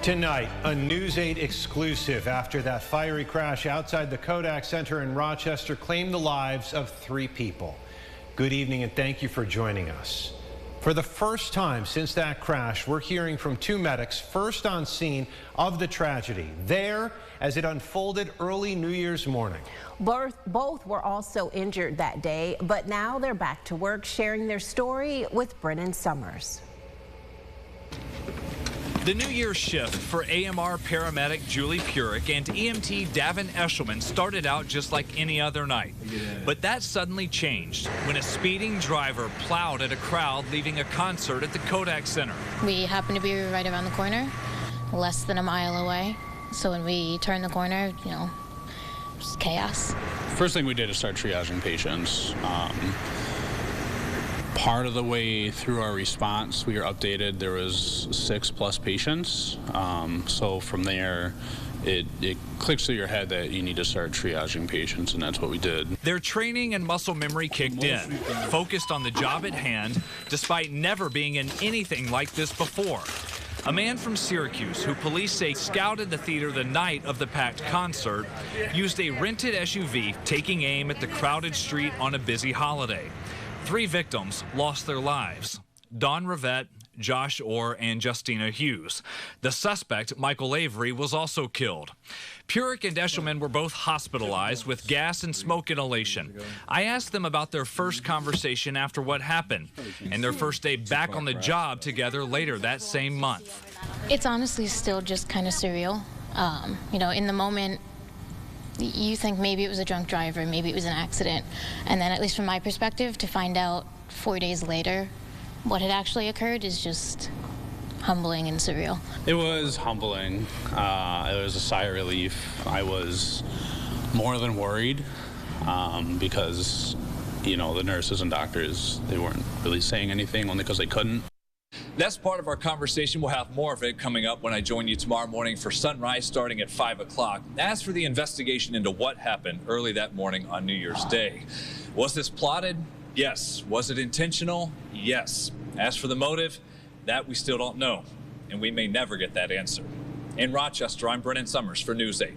Tonight, a News 8 exclusive after that fiery crash outside the Kodak Center in Rochester claimed the lives of 3 people. Good evening and thank you for joining us. For the first time since that crash, we're hearing from 2 medics first on scene of the tragedy, there as it unfolded early New Year's morning. Both were also injured that day, but now they're back to work sharing their story with Brennan Summers. The New Year's shift for AMR paramedic Julie Purick and EMT Davin Eshelman started out just like any other night. But that suddenly changed when a speeding driver plowed at a crowd leaving a concert at the Kodak Center. We happened to be right around the corner, less than a mile away. So when we turned the corner, just chaos. First thing we did is start triaging patients. Part of the way through our response, we were updated. There was 6+ patients. So from there, it clicks through your head that you need to start triaging patients, and that's what we did. Their training and muscle memory kicked in, focused on the job at hand, despite never being in anything like this before. A man from Syracuse, who police say scouted the theater the night of the packed concert, used a rented SUV, taking aim at the crowded street on a busy holiday. 3 victims lost their lives: Dawn Rivette, Josh Orr, and Justina Hughes. The suspect, Michael Avery, was also killed. Purick and Eshelman were both hospitalized with gas and smoke inhalation. I asked them about their first conversation after what happened and their first day back on the job together later that same month. It's honestly still just kind of surreal. In the moment, you think maybe it was a drunk driver, maybe it was an accident. And then, at least from my perspective, to find out 4 days later what had actually occurred is just humbling and surreal. It was humbling. It was a sigh of relief. I was more than worried because, the nurses and doctors, they weren't really saying anything only because they couldn't. That's part of our conversation. We'll have more of it coming up when I join you tomorrow morning for Sunrise starting at 5 o'clock. As for the investigation into what happened early that morning on New Year's Day, was this plotted? Yes. Was it intentional? Yes. As for the motive, that we still don't know, and we may never get that answer. In Rochester, I'm Brennan Summers for News 8.